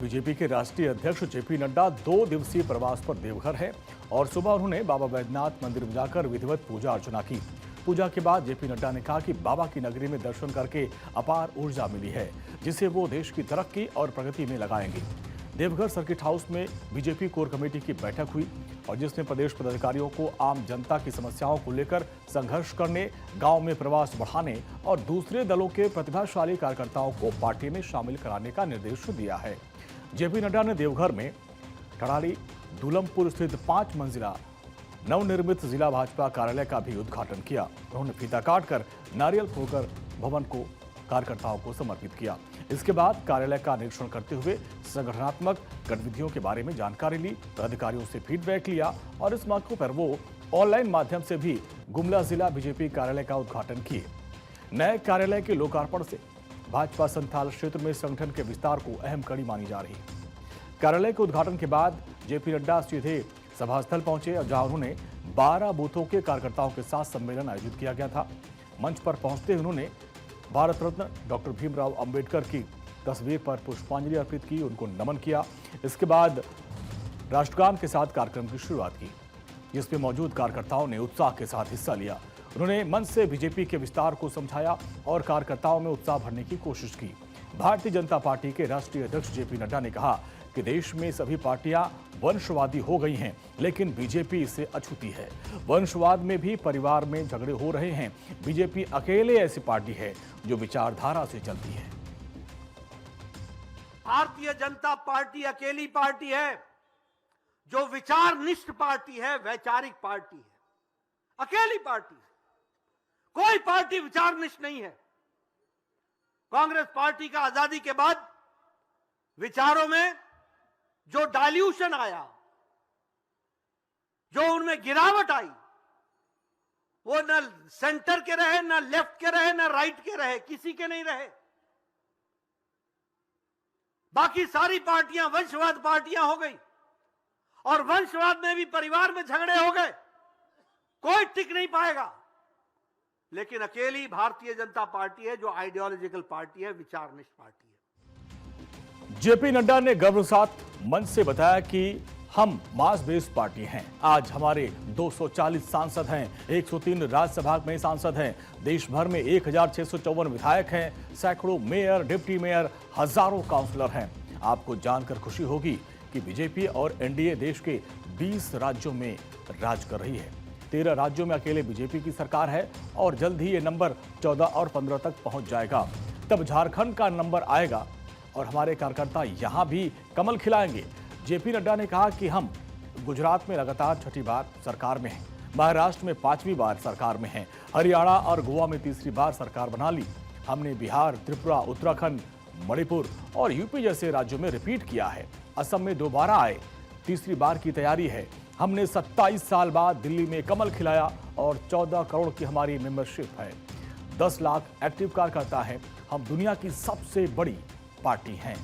BJP के राष्ट्रीय अध्यक्ष जेपी नड्डा 2 दिवसीय प्रवास पर देवघर है और सुबह उन्होंने बाबा बैद्यनाथ मंदिर में जाकर विधिवत पूजा अर्चना की। पूजा के बाद जेपी नड्डा ने कहा कि बाबा की नगरी में दर्शन करके अपार ऊर्जा मिली है, जिसे वो देश की तरक्की और प्रगति में लगाएंगे। देवघर सर्किट हाउस में बीजेपी कोर कमेटी की बैठक हुई और जिसमें प्रदेश पदाधिकारियों को आम जनता की समस्याओं को लेकर संघर्ष करने, गांव में प्रवास बढ़ाने और दूसरे दलों के प्रतिभाशाली कार्यकर्ताओं को पार्टी में शामिल कराने का निर्देश दिया है। जेपी नड्डा ने देवघर में टड़ाली दुलमपुर स्थित 5 मंजिला नवनिर्मित जिला भाजपा कार्यालय का भी उद्घाटन किया। उन्होंने फीता काटकर नारियल फोड़कर भवन को कार्यकर्ताओं को समर्पित किया। इसके बाद कार्यालय का निरीक्षण करते हुए संगठनात्मक गतिविधियों के बारे में जानकारी ली, अधिकारियों से फीडबैक लिया और इस मौके पर वो ऑनलाइन माध्यम से भी गुमला जिला बीजेपी कार्यालय का उद्घाटन किए। नए कार्यालय के लोकार्पण से भाजपा संथाल क्षेत्र में संगठन के विस्तार को अहम कड़ी मानी जा रही है। कार्यालय के उद्घाटन के बाद जेपी नड्डा सीधे सभास्थल पहुंचे और जहां उन्होंने 12 बूथों के कार्यकर्ताओं के साथ सम्मेलन आयोजित किया गया था। मंच पर पहुंचते उन्होंने भारत रत्न डॉक्टर भीमराव अंबेडकर की तस्वीर पर पुष्पांजलि अर्पित की, उनको नमन किया। इसके बाद राष्ट्रगान के साथ कार्यक्रम की शुरुआत की, जिसमें मौजूद कार्यकर्ताओं ने उत्साह के साथ हिस्सा लिया। उन्होंने मंच से बीजेपी के विस्तार को समझाया और कार्यकर्ताओं में उत्साह भरने की कोशिश की। भारतीय जनता पार्टी के राष्ट्रीय अध्यक्ष जेपी नड्डा ने कहा कि देश में सभी पार्टियां वंशवादी हो गई हैं, लेकिन बीजेपी इससे अछूती है। वंशवाद में भी परिवार में झगड़े हो रहे हैं। बीजेपी अकेले ऐसी पार्टी है जो विचारधारा से चलती है। भारतीय जनता पार्टी अकेली पार्टी है जो विचारनिष्ठ पार्टी है, वैचारिक पार्टी है, अकेली पार्टी है। कोई पार्टी विचारनिष्ठ नहीं है। कांग्रेस पार्टी का आजादी के बाद विचारों में जो डाइल्यूशन आया, जो उनमें गिरावट आई, वो न सेंटर के रहे, न लेफ्ट के रहे, न राइट के रहे, किसी के नहीं रहे। बाकी सारी पार्टियां वंशवाद पार्टियां हो गई और वंशवाद में भी परिवार में झगड़े हो गए। कोई टिक नहीं पाएगा। लेकिन अकेली भारतीय जनता पार्टी है जो आइडियोलॉजिकल पार्टी है, विचारनिष्ठ पार्टी है। जेपी नड्डा ने गर्व के साथ मंच से बताया कि हम मास बेस्ड पार्टी हैं। आज हमारे 240 सांसद हैं, 103 राज्यसभा में सांसद हैं, देश भर में 1654 विधायक हैं, सैकड़ों मेयर, डिप्टी मेयर, हजारों काउंसलर हैं। आपको जानकर खुशी होगी कि बीजेपी और एनडीए देश के 20 राज्यों में राज कर रही है। 13 राज्यों में अकेले बीजेपी की सरकार है और जल्द ही ये नंबर 14 और 15 तक पहुंच जाएगा। तब झारखंड का नंबर आएगा और हमारे कार्यकर्ता यहां भी कमल खिलाएंगे। जेपी नड्डा ने कहा कि हम गुजरात में लगातार 6ठी बार सरकार में हैं, महाराष्ट्र में 5वीं बार सरकार में हैं, हरियाणा और गोवा में 3री बार सरकार बना ली। हमने बिहार, त्रिपुरा, उत्तराखंड, मणिपुर और यूपी जैसे राज्यों में रिपीट किया है। असम में दोबारा आए, 3री बार की तैयारी है। हमने 27 साल बाद दिल्ली में कमल खिलाया और 14 करोड़ की हमारी मेंबरशिप है। 10 लाख एक्टिव कार्यकर्ता हैं। हम दुनिया की सबसे बड़ी पार्टी हैं।